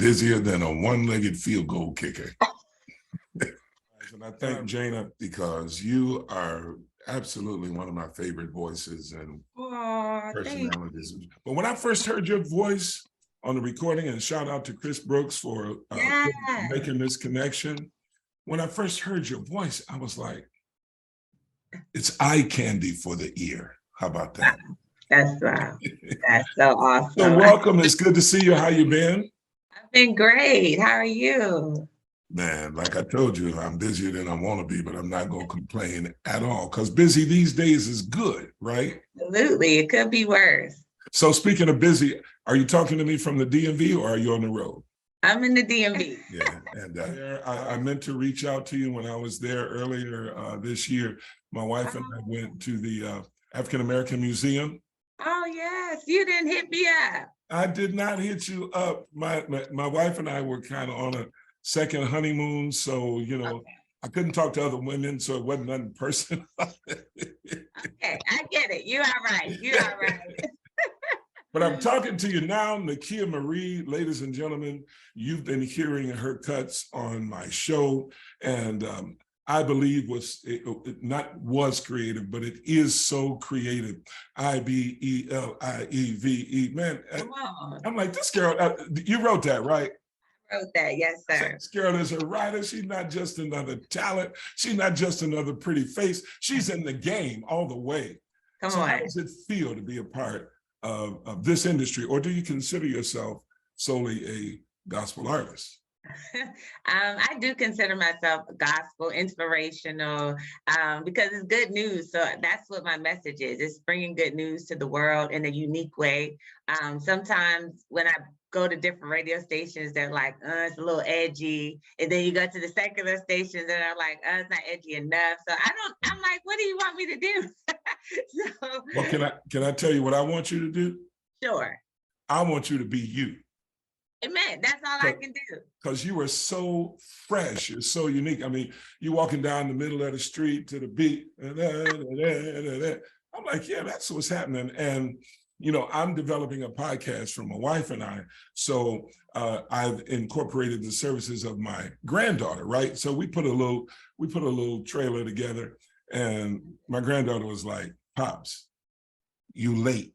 busier than a one-legged field goal kicker. And I thank Jana because you are absolutely one of my favorite voices and personalities. But when I first heard your voice on the recording, and shout out to Chris Brooks for making this connection. When I first heard your voice, I was like, it's eye candy for the ear. How about that? That's wow. That's so awesome. So welcome. It's good to see you. How you been? I've been great. How are you? Man, like I told you, I'm busier than I want to be, but I'm not going to complain at all because busy these days is good, right? Absolutely. It could be worse. So speaking of busy, are you talking to me from the DMV or are you on the road? I'm in the DMV. Yeah, and I meant to reach out to you when I was there earlier this year. My wife and I went to the African American Museum. Oh, yes. You didn't hit me up. I did not hit you up. My wife and I were kind of on a second honeymoon. So, you know, I couldn't talk to other women, so it wasn't nothing personal. Okay, I get it. You are right. You are right. But I'm talking to you now, NIKEAMARIE, ladies and gentlemen. You've been hearing her cuts on my show, and I believe not was creative, but it is so creative. IBELIEVE, man. I'm like, this girl, you wrote that, right? I wrote that, yes, sir. This girl is a writer. She's not just another talent. She's not just another pretty face. She's in the game all the way. Come on. How does it feel to be a part of this industry, or do you consider yourself solely a gospel artist? I do consider myself gospel inspirational because it's good news. So that's what my message is. It's bringing good news to the world in a unique way. Sometimes when I go to different radio stations, they're like, it's a little edgy. And then you go to the secular stations and they're like, it's not edgy enough. So I'm like, what do you want me to do? Well, can I tell you what I want you to do? Sure. I want you to be you. Amen. That's all I can do. Because you are so fresh. You're so unique. I mean, you walking down the middle of the street to the beat. I'm like, yeah, that's what's happening. And, you know, I'm developing a podcast for my wife and I. So I've incorporated the services of my granddaughter, right? So we put a little trailer together, and my granddaughter was like, Pops, you late.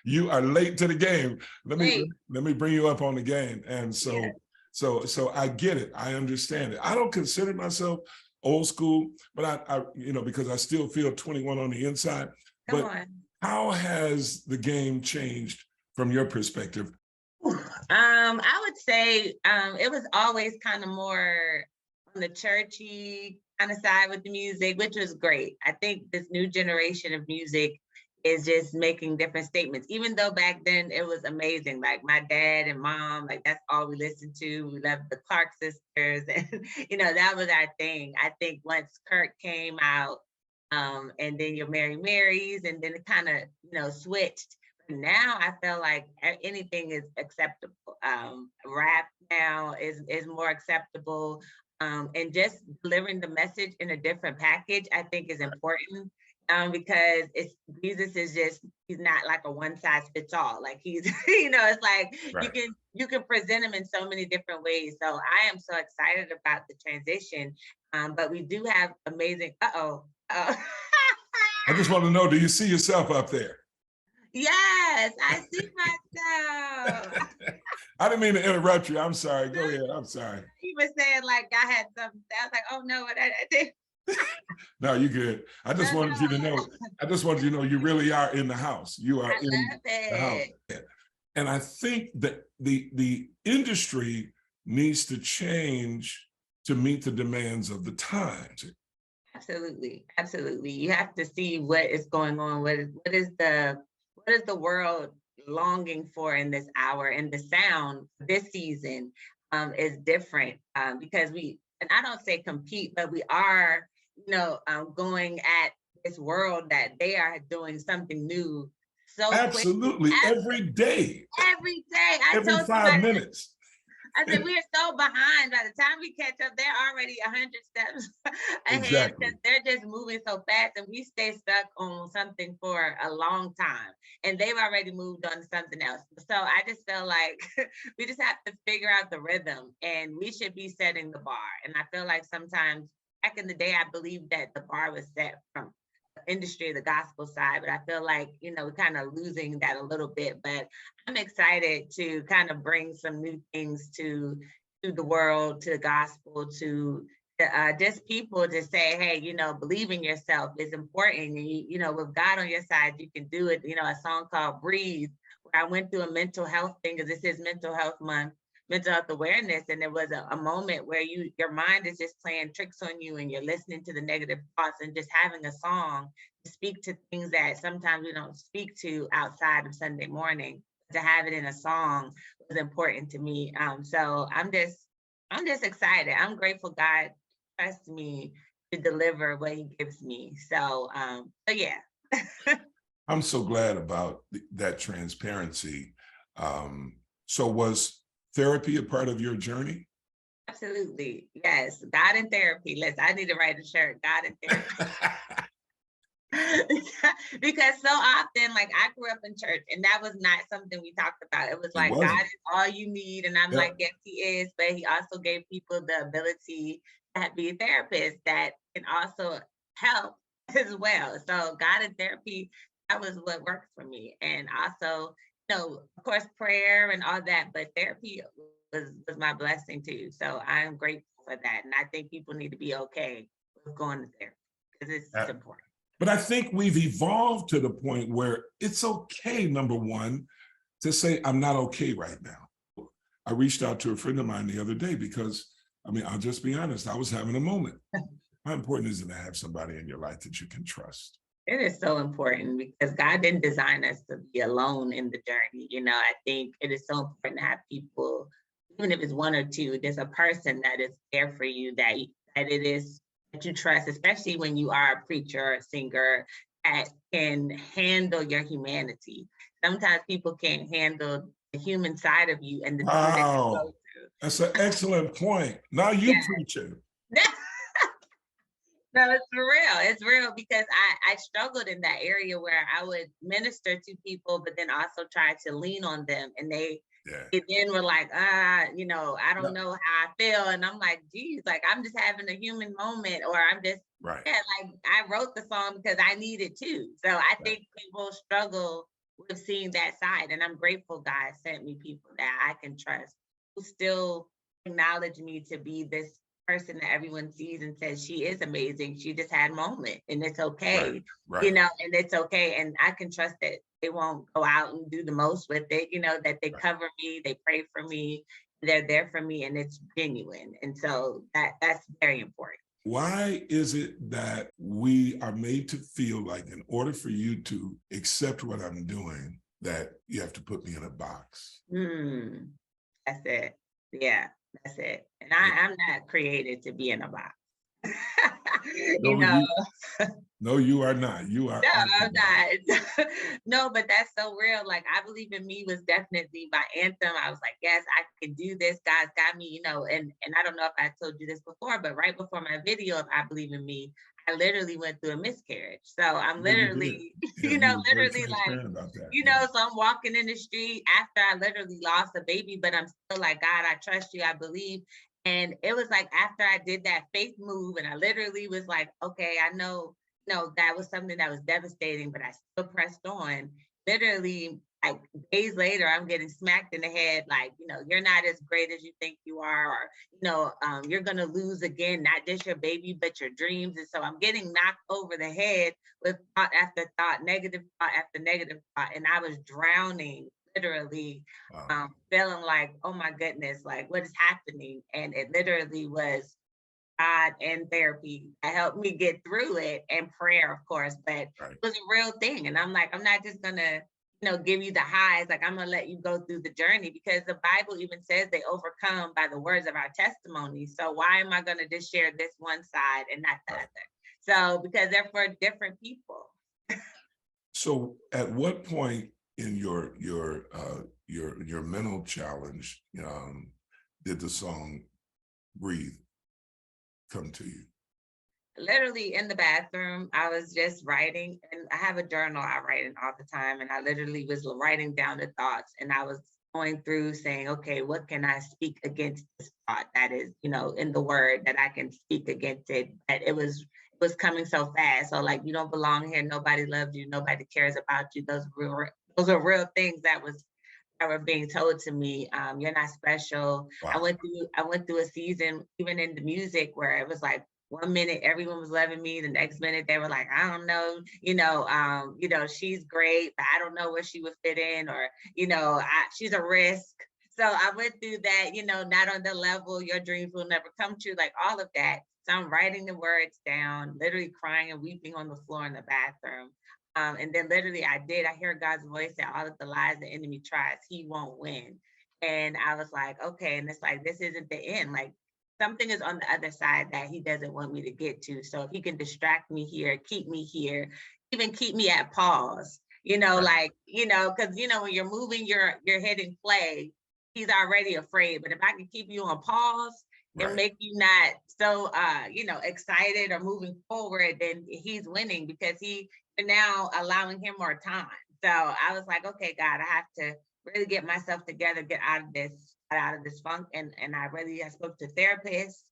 You are late to the game. Let me bring you up on the game. And so I get it. I understand it. I don't consider myself old school, but I you know, because I still feel 21 on the inside. But how has the game changed from your perspective? I would say it was always kind of more on the churchy kind of side with the music, which was great. I think this new generation of music is just making different statements, even though back then it was amazing. Like my dad and mom, like that's all we listened to. We loved the Clark sisters, and you know, that was our thing. I think once Kurt came out, and then your Mary Marys, and then it kind of, you know, switched. But now I feel like anything is acceptable. Rap now is more acceptable, and just delivering the message in a different package, I think is important. Because Jesus is just, he's not like a one size fits all. Like he's, you know, it's like you can present him in so many different ways. So I am so excited about the transition. But we do have amazing, I just want to know, do you see yourself up there? Yes, I see myself. I didn't mean to interrupt you. I'm sorry. Go ahead. I'm sorry. He was saying like I had something. I was like, oh no, what I did. No, you good. I just wanted you to know. I just wanted you to know you really are in the house. You are in the house. And I think that the industry needs to change to meet the demands of the times. Absolutely, absolutely. You have to see what is going on. What is the world longing for in this hour? And the sound this season is different because and I don't say compete, but we are, you know, going at this world that they are doing something new. So absolutely, every day. Every day. Every 5 minutes. I said, we are so behind. By the time we catch up, they're already 100 steps ahead Exactly. because they're just moving so fast and we stay stuck on something for a long time and they've already moved on to something else. So I just feel like we just have to figure out the rhythm and we should be setting the bar. And I feel like sometimes back in the day, I believe that the bar was set from industry, the gospel side, but I feel like, we're kind of losing that a little bit, but I'm excited to kind of bring some new things to the world, to the gospel, to just people to say, hey, believe in yourself is important. And with God on your side, you can do it. A song called Breathe, where I went through a mental health thing, because this is mental health month, mental health awareness. And there was a moment where your mind is just playing tricks on you and you're listening to the negative thoughts, and just having a song to speak to things that sometimes we don't speak to outside of Sunday morning. To have it in a song was important to me. So I'm just excited. I'm grateful God trusts me to deliver what he gives me. So yeah. I'm so glad about that transparency. So was therapy a part of your journey? Absolutely. Yes. God in therapy. I need to write a shirt. God in therapy. Because so often, like, I grew up in church and that was not something we talked about. It was like, God is all you need. And I'm like, yes, he is. But he also gave people the ability to be a therapist that can also help as well. So God in therapy, that was what worked for me. And also, of course, prayer and all that, but therapy was my blessing too. So I'm grateful for that. And I think people need to be okay with going to therapy because it's important. But I think we've evolved to the point where it's okay, number one, to say, I'm not okay right now. I reached out to a friend of mine the other day because, I'll just be honest, I was having a moment. How important is it to have somebody in your life that you can trust? It is so important because God didn't design us to be alone in the journey. I think it is so important to have people, even if it's one or two, there's a person that is there for you that it is that you trust, especially when you are a preacher or a singer that can handle your humanity. Sometimes people can't handle the human side of you and the things that you go through. That's an excellent point. Now you preaching. No, it's for real. It's real because I struggled in that area where I would minister to people, but then also try to lean on them. And they then were like, I don't know how I feel. And I'm like, geez, like, I'm just having a human moment, or I'm just, like, I wrote the song because I need it too. So I think people struggle with seeing that side. And I'm grateful God sent me people that I can trust, who still acknowledge me to be this person that everyone sees and says she is amazing. She just had a moment and it's okay, and it's okay. And I can trust that they won't go out and do the most with it, that they cover me, they pray for me, they're there for me, and it's genuine. And so that's very important. Why is it that we are made to feel like in order for you to accept what I'm doing, that you have to put me in a box? That's it. Yeah. That's it. And I'm not created to be in a box. No, you are not. You are. No, I'm not. No, but that's so real. Like, I Believe in Me was definitely my anthem. I was like, yes, I can do this. God's got me, and I don't know if I told you this before, but right before my video of I Believe in Me, I literally went through a miscarriage. So I'm literally, literally like, so I'm walking in the street after I literally lost a baby, but I'm still like, God, I trust you, I believe. And it was like after I did that faith move, and I literally was like, okay, I know, that was something that was devastating, but I still pressed on. Literally, like days later, I'm getting smacked in the head, like, you're not as great as you think you are, or, you're going to lose again, not just your baby, but your dreams. And so I'm getting knocked over the head with thought after thought, negative thought after negative thought. And I was drowning, literally, feeling like, oh my goodness, like, what is happening? And it literally was God and therapy that helped me get through it, and prayer, of course, but it was a real thing. And I'm like, I'm not just gonna, give you the highs. Like, I'm gonna let you go through the journey, because the Bible even says they overcome by the words of our testimony. So why am I gonna just share this one side and not the other? So because they're for different people. So at what point in your mental challenge did the song Breathe come to you? Literally in the bathroom, I was just writing, and I have a journal I write in all the time, and I literally was writing down the thoughts, and I was going through saying, okay, what can I speak against this thought that is, in the word that I can speak against it. But it was coming so fast. So like, you don't belong here, nobody loves you, nobody cares about you. Those are real things that were being told to me. You're not special. I Wow. went through a season, even in the music, where it was like 1 minute everyone was loving me, the next minute they were like, I don't know, she's great, but I don't know where she would fit in, or she's a risk. So I went through that, not on the level, your dreams will never come true, like all of that. So I'm writing the words down, literally crying and weeping on the floor in the bathroom. And then literally I hear God's voice that all of the lies the enemy tries, he won't win. And I was like, okay. And it's like, this isn't the end. Like, something is on the other side that he doesn't want me to get to. So if he can distract me here, keep me here, even keep me at pause, Right. because when you're moving, you're hitting play, he's already afraid. But if I can keep you on pause and Right. make you not so excited or moving forward, then he's winning, because you're now allowing him more time. So I was like, okay, God, I have to really get myself together, get out of this funk. And I spoke to therapists,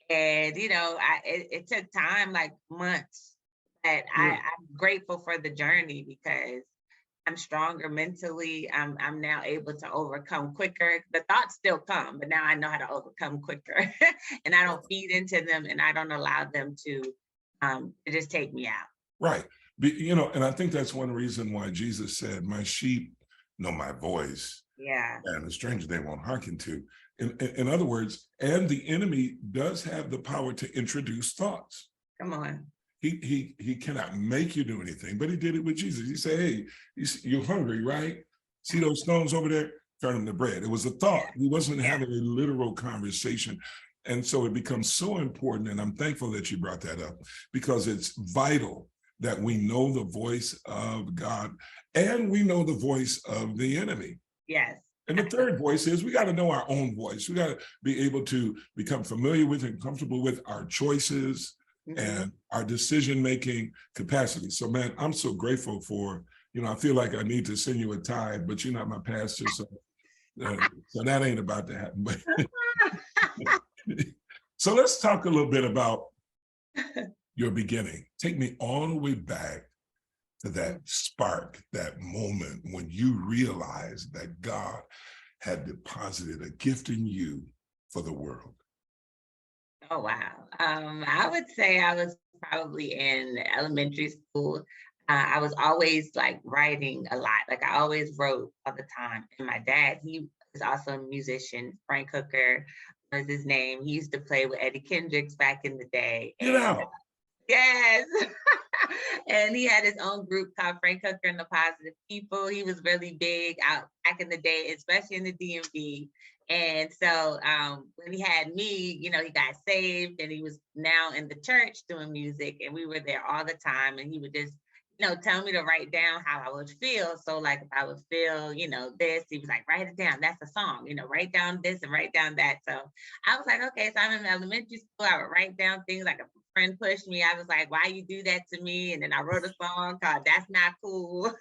and it took time, like months. But Sure. I'm grateful for the journey, because I'm stronger mentally. I'm now able to overcome quicker. The thoughts still come, but now I know how to overcome quicker. And I don't feed into them, and I don't allow them to just take me out. Right. And I think that's one reason why Jesus said, my sheep know my voice, Yeah. and a stranger they won't hearken to. In other words, and the enemy does have the power to introduce thoughts. Come on. He cannot make you do anything, but he did it with Jesus. He said, hey, you're hungry, right? See those stones over there? Turn them to bread. It was a thought. He wasn't Yeah. having a literal conversation. And so it becomes so important, and I'm thankful that you brought that up, because it's vital that we know the voice of God and we know the voice of the enemy. Yes. And the third voice is we got to know our own voice. We got to be able to become familiar with and comfortable with our choices and our decision-making capacity. So man, I'm so grateful for, I feel like I need to send you a tithe, but you're not my pastor. So that ain't about to happen. But so let's talk a little bit about your beginning. Take me all the way back to that spark, that moment when you realized that God had deposited a gift in you for the world. Oh, wow. I would say I was probably in elementary school. I was always like writing a lot. Like I always wrote all the time. And my dad, he is also a musician. Frank Hooker was his name. He used to play with Eddie Kendricks back in the day. Get And out. yes. And he had his own group called Frank Hooker and the Positive People. He was really big out back in the day, especially in the DMV. And so when he had me, he got saved, and he was now in the church doing music, and we were there all the time. And he would just, tell me to write down how I would feel. So like if I would feel, this, he was like, write it down. That's a song, write down this and write down that. So I was like, okay, so I'm in elementary school. I would write down things. Like a friend pushed me. I was like, why you do that to me? And then I wrote a song called That's Not Cool.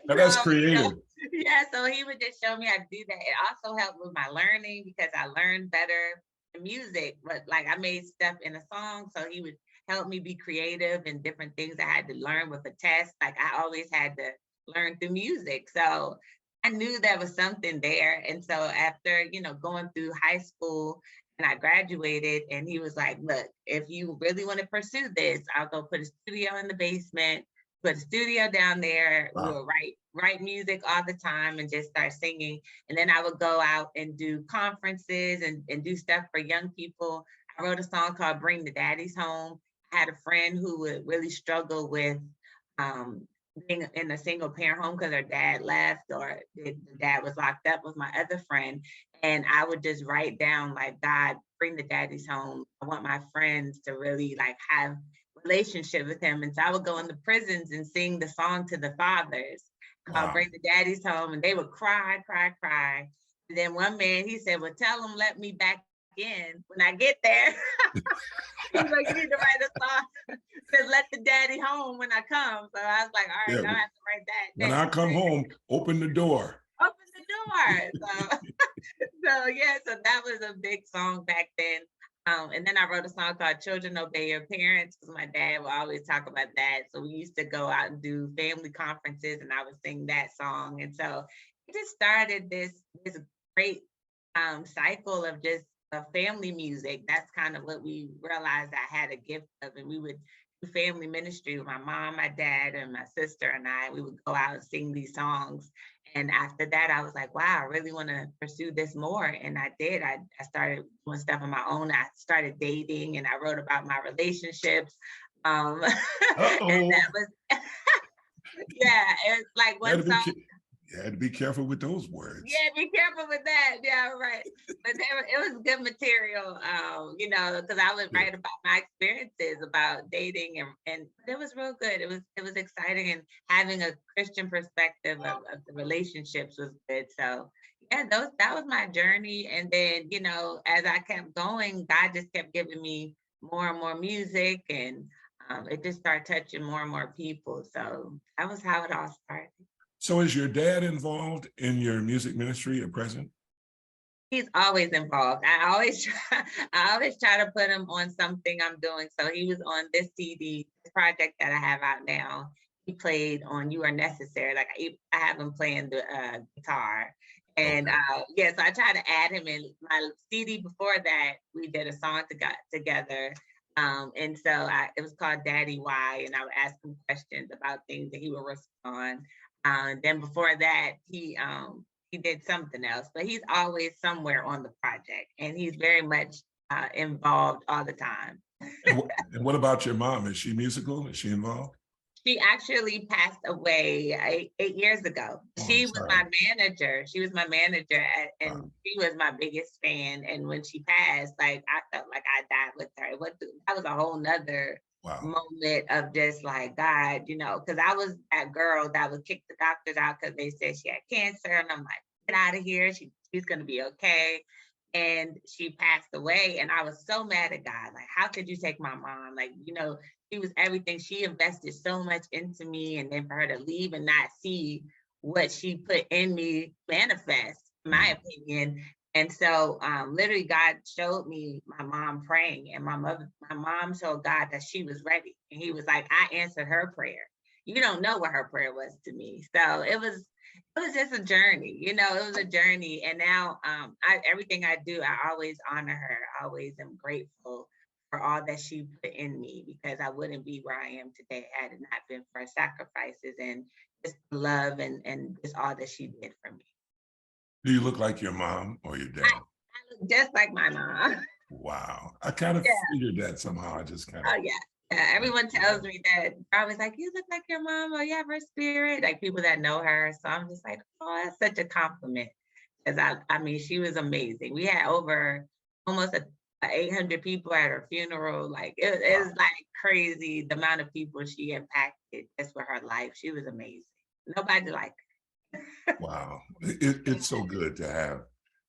Now that's So, creative. yeah, so he would just show me how to do that. It also helped with my learning, because I learned better in music, but like I made stuff in a song. So he would help me be creative and different things I had to learn with a test. Like I always had to learn through music. So I knew there was something there. And so after, going through high school, and I graduated, and he was like, look, if you really want to pursue this, I'll go put a studio in the basement, put a studio down there. We Wow. would write music all the time and just start singing. And then I would go out and do conferences and do stuff for young people. I wrote a song called Bring the Daddies Home. I had a friend who would really struggle with being in a single parent home because her dad left, or the dad was locked up, with my other friend. And I would just write down like, God, bring the daddies home. I want my friends to really like have relationship with him. And so I would go in the prisons and sing the song to the fathers called Wow. Bring the Daddies Home. And they would cry, cry, cry. And then one man, he said, well, tell him let me back in when I get there. He's like, you need to write a song. Says, let the daddy home when I come. So I was like, all right, Yeah, I'll have to write that. when I come home, open the door. Open the door. So, so yeah, so that was a big song back then. And then I wrote a song called Children Obey Your Parents, because my dad would always talk about that. So we used to go out and do family conferences and I would sing that song. And so it just started this great cycle of just family music. That's kind of what we realized I had a gift of. And we would do family ministry with my mom, my dad, and my sister and I. We would go out and sing these songs. And after that, I was like, wow, I really want to pursue this more. And I did. I started doing stuff on my own. I started dating and I wrote about my relationships. And that was, yeah, it's like one song. You had to be careful with those words. Yeah, be careful with that. Yeah, right. But it was good material, you know, because I would write about my experiences about dating, and it was real good. It was exciting, and having a Christian perspective of the relationships was good. So yeah, that was my journey. And then, you know, as I kept going, God just kept giving me more and more music, and it just started touching more and more people. So that was how it all started. So is your dad involved in your music ministry at present? He's always involved. I always try to put him on something I'm doing. So he was on this CD, this project that I have out now. He played on You Are Necessary. Like I have him playing the guitar. And yeah, so I try to add him in. My CD before that, we did a song together. And so it was called Daddy Why, and I would ask him questions about things that he would respond. Then before that, he did something else, but he's always somewhere on the project, and he's very much involved all the time. And what about your mom? Is she musical? Is she involved? She actually passed away 8 years ago. She was my manager. She was my manager, and she was my biggest fan. And when she passed, like I felt like I died with her. That was a whole nother moment of just like, God, you know, because I was that girl that would kick the doctors out because they said she had cancer, and I'm like, get out of here. She's gonna be okay. And she passed away, and I was so mad at God. Like, how could you take my mom? Like, you know, she was everything. She invested so much into me, and then for her to leave and not see what she put in me manifest, in my opinion. And so literally God showed me my mom praying, and my mom told God that she was ready. And he was like, I answered her prayer. You don't know what her prayer was to me. So it was just a journey, you know, it was a journey. And now everything I do, I always honor her. I always am grateful for all that she put in me, because I wouldn't be where I am today had it not been for her sacrifices and just love and just all that she did for me. Do you look like your mom or your dad? I look just like my mom. Wow. I kind of figured that somehow. I just kind of. Oh, yeah. Everyone tells me that. I was like, you look like your mom, or you have her spirit. Like people that know her. So I'm just like, oh, that's such a compliment. Because I mean, she was amazing. We had over almost 800 people at her funeral. Like it was like crazy the amount of people she impacted just with her life. She was amazing. Nobody like her. Wow. It's so good to have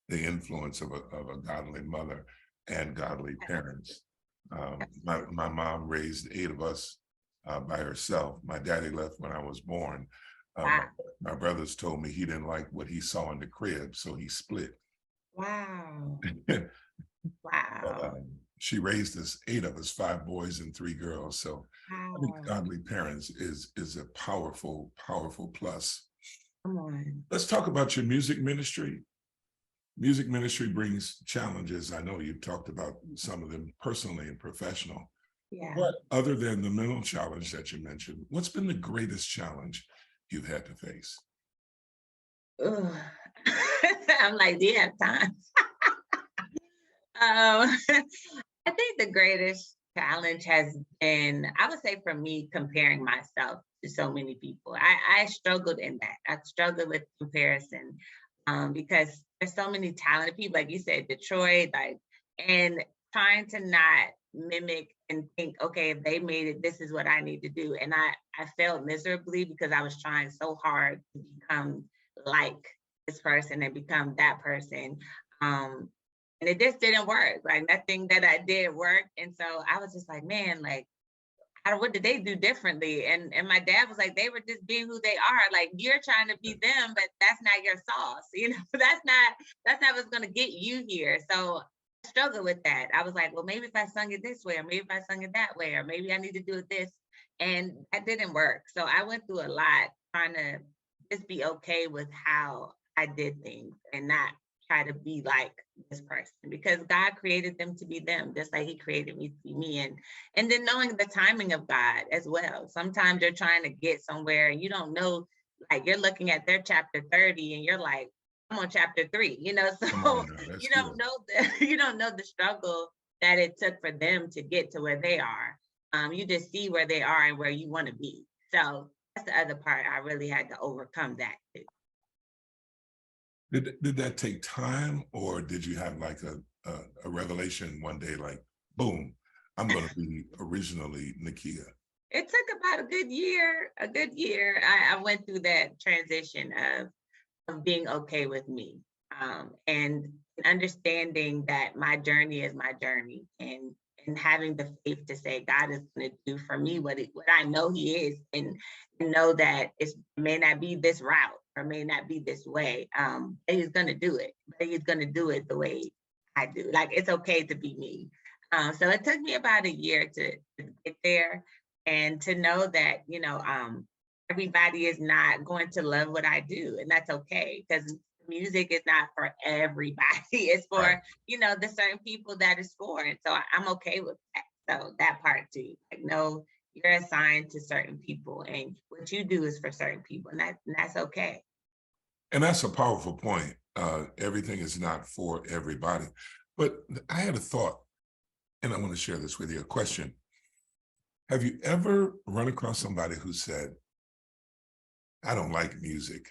the influence of a godly mother and godly parents. My mom raised 8 of us by herself. My daddy left when I was born. My brothers told me he didn't like what he saw in the crib, so he split. Wow. Wow. She raised us, 8 of us, 5 boys and 3 girls. So having godly parents is a powerful, powerful plus. Come on. Let's talk about your music ministry. Music ministry brings challenges. I know you've talked about some of them personally and professional. Yeah. But other than the mental challenge that you mentioned, what's been the greatest challenge you've had to face? I'm like, do you have time? I think the greatest challenge has been, I would say for me, comparing myself to so many people. I struggled in that. I struggled with comparison because there's so many talented people, like you said, Detroit, like, and trying to not mimic and think, okay, if they made it, this is what I need to do. And I failed miserably because I was trying so hard to become like this person and become that person. And it just didn't work. Like nothing that I did worked. And so I was just like, man, like, what did they do differently? And my dad was like, they were just being who they are. Like you're trying to be them, but that's not your sauce. You know, that's not what's gonna get you here. So I struggled with that. I was like, well, maybe if I sung it this way, or maybe if I sung it that way, or maybe I need to do it this. And that didn't work. So I went through a lot trying to just be okay with how I did things and not try to be like this person, because God created them to be them, just like he created me to be me. And then knowing the timing of God as well. Sometimes you're trying to get somewhere and you don't know, like you're looking at their chapter 30 and you're like, I'm on chapter 3, you know, so you don't know you don't know the struggle that it took for them to get to where they are. You just see where they are and where you want to be. So that's the other part. I really had to overcome that too. Did that take time, or did you have like a revelation one day, like, boom, I'm going to be originally Nikia? It took about a good year. I went through that transition of being okay with me, and understanding that my journey is my journey, and having the faith to say God is going to do for me what I know he is, and know that it may not be this route or may not be this way. He's going to do it, but he's going to do it the way I do. Like, it's okay to be me. So it took me about a year to get there, and to know that, you know, everybody is not going to love what I do, and that's okay, because music is not for everybody. It's for, right, you know, the certain people that it's for. And so I'm okay with that. So that part too, like, no, you're assigned to certain people and what you do is for certain people, and that's okay. And that's a powerful point. Everything is not for everybody. But I had a thought, and I want to share this with you, a question. Have you ever run across somebody who said, I don't like music?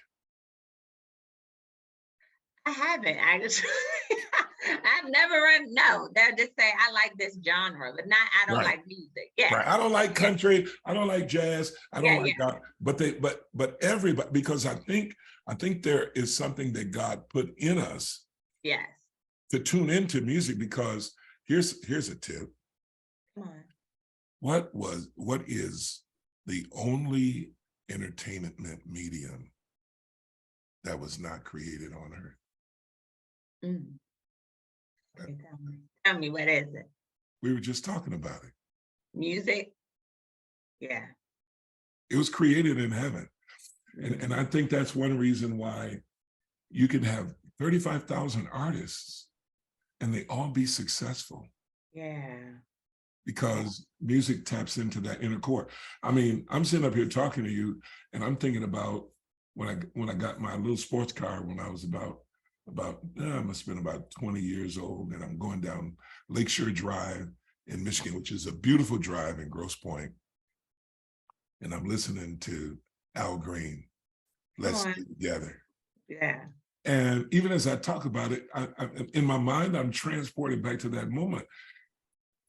I haven't actually. I've never run. No, they'll just say I like this genre, but not I don't like music. Yeah, right. I don't like country. I don't like jazz. I don't like God. But everybody, because I think there is something that God put in us. Yes. To tune into music, because here's a tip. Come on. What is the only entertainment medium that was not created on earth? Mm. Tell me, what is it? We were just talking about it. Music? Yeah. It was created in heaven. And I think that's one reason why you can have 35,000 artists and they all be successful. Yeah. Because music taps into that inner core. I mean, I'm sitting up here talking to you and I'm thinking about when I got my little sports car when I was I must have been about 20 years old, and I'm going down Lakeshore Drive in Michigan, which is a beautiful drive in Grosse Pointe. And I'm listening to Al Green, Let's Stay Together. Yeah. And even as I talk about it, I in my mind, I'm transported back to that moment.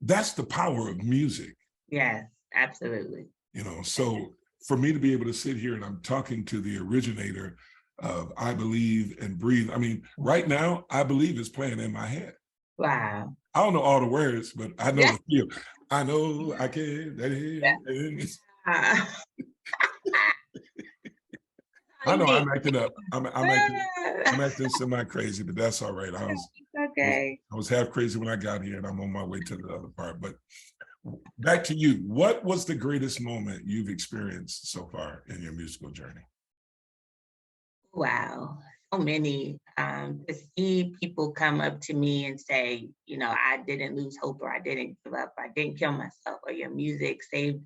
That's the power of music. Yes, absolutely. You know, so for me to be able to sit here and I'm talking to the originator of I Believe and Breathe. I mean, right now, I Believe is playing in my head. Wow. I don't know all the words, but I know the feel. I know I can. I know I'm acting up. I'm acting semi-crazy, but that's all right. I was half crazy when I got here, and I'm on my way to the other part. But back to you. What was the greatest moment you've experienced so far in your musical journey? Wow, so many. To see people come up to me and say, you know, I didn't lose hope, or I didn't give up, or I didn't kill myself, or your music saved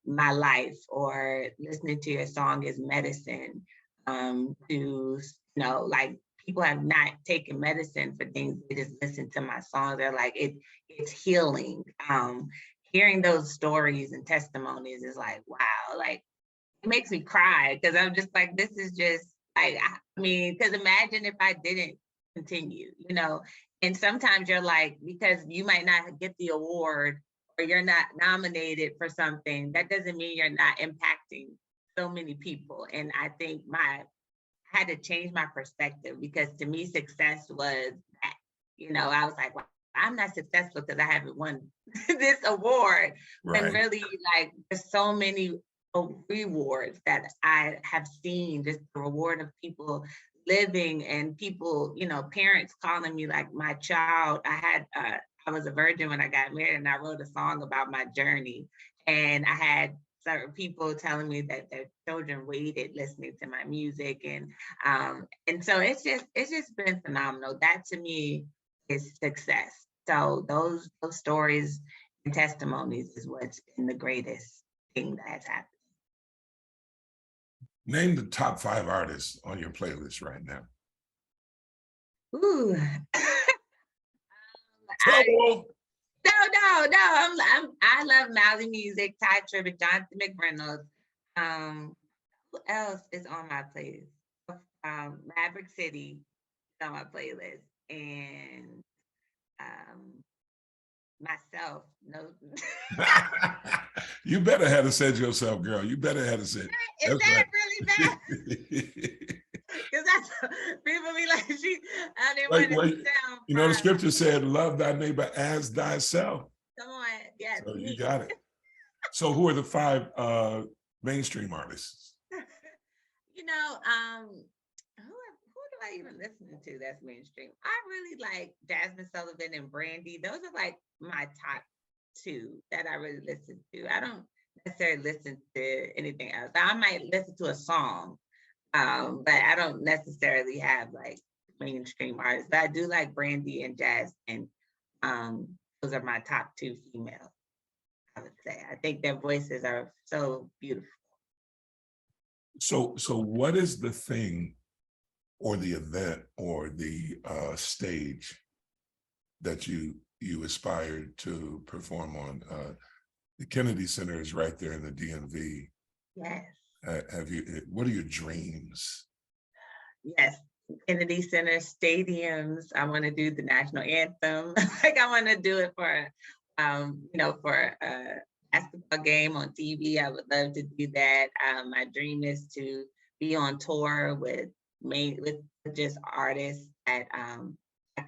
my life, or listening to your song is medicine. To, you know, like, people have not taken medicine for things. They just listen to my songs. They're like, it's healing. Hearing those stories and testimonies is like, wow, like, it makes me cry, because I'm just like, this is just like, I mean, because imagine if I didn't continue, you know. And sometimes you're like, because you might not get the award or you're not nominated for something, that doesn't mean you're not impacting so many people. And I think I had to change my perspective, because to me, success was that, I was like, well, I'm not successful because I haven't won this award. When Right. really, like, there's so many rewards that I have seen, just the reward of people living, and people, parents calling me like my child. I was a virgin when I got married, and I wrote a song about my journey. And I had certain people telling me that their children waited listening to my music. And so it's just been phenomenal. That to me is success. So those stories and testimonies is what's been the greatest thing that has happened. Name the top 5 artists on your playlist right now. Ooh. Trouble. No. I love Mali music, Ty Tribbett, Jonathan McReynolds. Who else is on my playlist? Maverick City is on my playlist, and myself. No. You better have said yourself, girl. You better have said. Is that really bad? Because that's people be like, I didn't want to sound. You know, the scripture said, "Love thy neighbor as thyself." Come on, yes. So you got it. So who are the 5 mainstream artists? Who do I even listen to that's mainstream? I really like Jasmine Sullivan and Brandy. Those are like my top 2 that I really listen to. I don't necessarily listen to anything else. I might listen to a song, but I don't necessarily have like mainstream artists. But I do like Brandy and Jazz, and those are my top 2 females, I would say. I think their voices are so beautiful. So what is the thing or the event or the stage that you aspired to perform on? The Kennedy Center is right there in the DMV. Yes. What are your dreams? Yes, Kennedy Center, stadiums. I want to do the national anthem. Like, I want to do it for a basketball game on TV. I would love to do that. My dream is to be on tour with just artists that I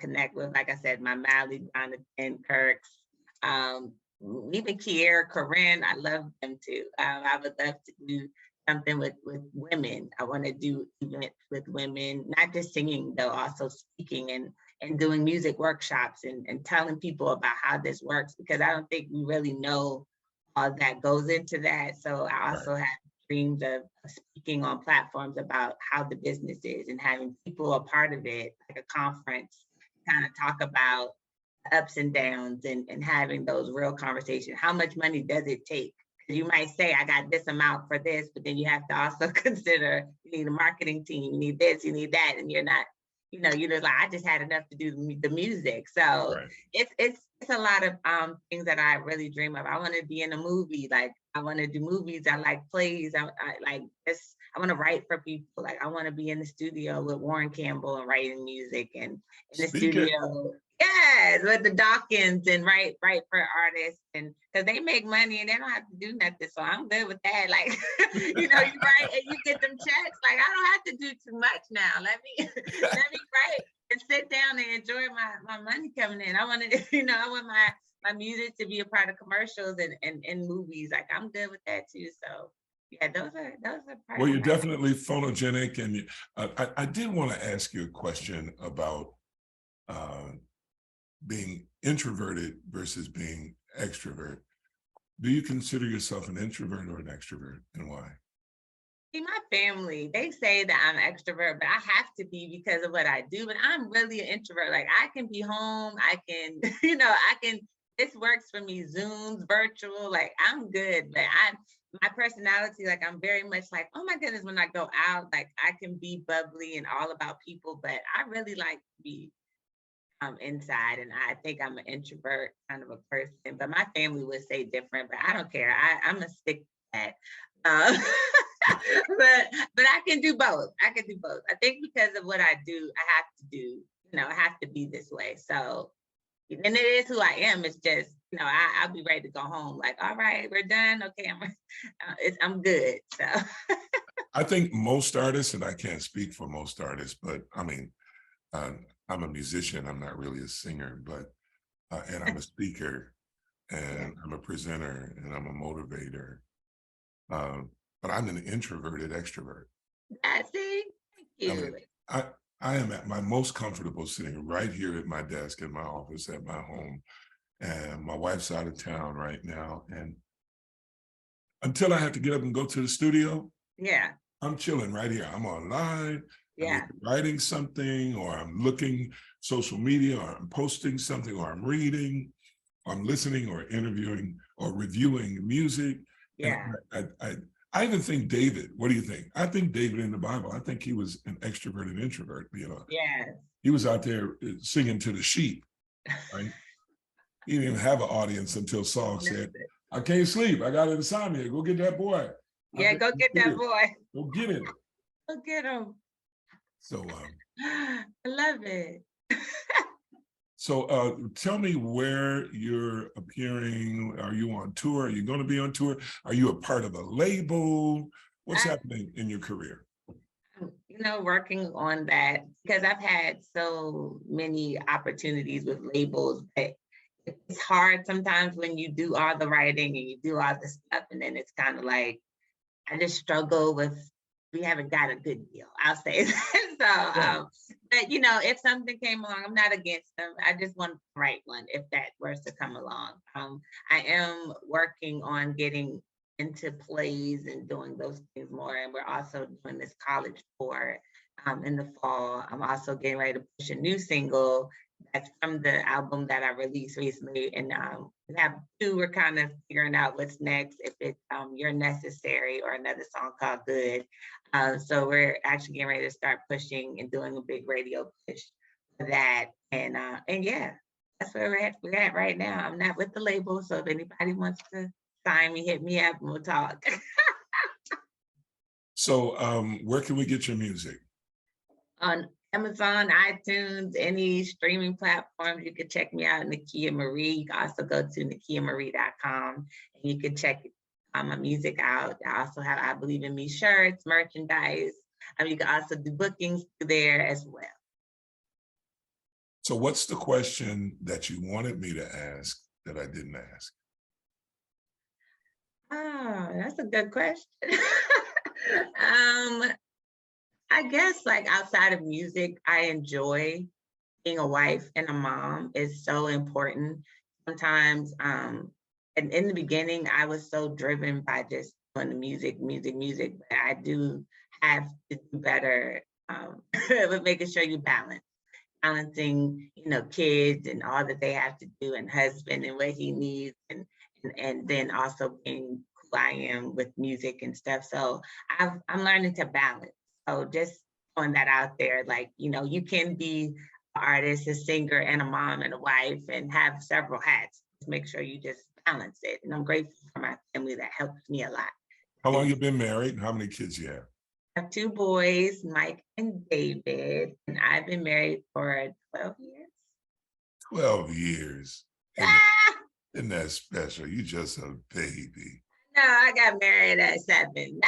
connect with. Like I said, my Mally, Jonathan, Kirks, even Kiera, Corinne. I love them too. I would love to do something with women. I want to do events with women, not just singing though, also speaking and doing music workshops and telling people about how this works, because I don't think we really know all that goes into that. So I also have dreams of speaking on platforms about how the business is, and having people a part of it, like a conference, kind of talk about ups and downs, and having those real conversations. How much money does it take? You might say, I got this amount for this, but then you have to also consider you need a marketing team, you need this, you need that, and you're not, you're just like, I just had enough to do the music. So it's a lot of things that I really dream of. I want to be in a movie. Like, I want to do movies. I like plays. I like this. I want to write for people. Like, I want to be in the studio with Warren Campbell and writing music, and in the studio. Yes, with the Dawkins, and write for artists, and because they make money and they don't have to do nothing. So I'm good with that. Like, you write and you get them checks. Like, I don't have to do too much now. Let me write and sit down and enjoy my money coming in. I want to, I want my music to be a part of commercials and movies. Like, I'm good with that too. So yeah, those are part. Well, you're definitely photogenic, and I did want to ask you a question about being introverted versus being extrovert. Do you consider yourself an introvert or an extrovert, and why? See, my family, they say that I'm an extrovert, but I have to be because of what I do. But I'm really an introvert. Like, I can be home. I can, this works for me. Zooms, virtual, like, I'm good. But my personality, like, I'm very much like, oh my goodness, when I go out, like, I can be bubbly and all about people, but I really like to be inside, and I think I'm an introvert kind of a person, but my family would say different, but I don't care. I'm a stick to that. But I can do both. I think because of what I do, I have to be this way. So, and it is who I am. It's just, I'll be ready to go home. Like, all right, we're done. Okay, I'm good. So. I think most artists, and I can't speak for most artists, but I mean, I'm a musician. I'm not really a singer, but and I'm a speaker, and I'm a presenter, and I'm a motivator. But I'm an introverted extrovert. That's it. Thank you. I mean, I am at my most comfortable sitting right here at my desk in my office at my home, and my wife's out of town right now. And until I have to get up and go to the studio, yeah, I'm chilling right here. I'm online. yeah, I'm writing something, or I'm looking social media, or I'm posting something, or I'm reading, or I'm listening, or interviewing, or reviewing music. yeah. And I even think David, what do you think? I think David in the Bible, I think he was an extroverted introvert, you know. Yes. He was out there singing to the sheep, right? He didn't even have an audience until Saul said, I can't sleep. I got an assignment. Go get that boy. Yeah, go get that boy. Go get him. Go get him. So I love it. so tell me where you're appearing. Are you on tour? Are you going to be on tour? Are you a part of a label? What's happening in your career? You know, working on that, because I've had so many opportunities with labels, but it's hard sometimes when you do all the writing and you do all the stuff, and then it's kind of like, I just struggle with, we haven't got a good deal, I'll say that. So, but you know, if something came along, I'm not against them. I just want the right one if that were to come along. I am working on getting into plays and doing those things more. And we're also doing this college tour in the fall. I'm also getting ready to push a new single that's from the album that I released recently. And we have two, we're kind of figuring out what's next, if it's You're Necessary or another song called Good. So we're actually getting ready to start pushing and doing a big radio push for that. And yeah, that's where we're at right now. I'm not with the label, so if anybody wants to sign me, hit me up and we'll talk. So where can we get your music? On Amazon, iTunes, any streaming platforms, you can check me out, NIKEAMARIE. You can also go to NIKEAMARIE.com and you can check my music out. I also have I Believe in Me shirts, merchandise. You can also do bookings there as well. So what's the question that you wanted me to ask that I didn't ask? Oh, that's a good question. I guess like outside of music, I enjoy being a wife and a mom is so important. Sometimes, and in the beginning, I was so driven by just doing the music, but I do have to do better with making sure you balancing, you know, kids and all that they have to do, and husband and what he needs, and then also being who I am with music and stuff. So I'm learning to balance. So just throwing that out there, like, you know, you can be an artist, a singer, and a mom and a wife and have several hats. Just make sure you just balance it. And I'm grateful for my family that helps me a lot. How long you been married? How many kids you have? I have two boys, Mike and David, and I've been married for 12 years. 12 years. Isn't that special? You just a baby. No, I got married at 7.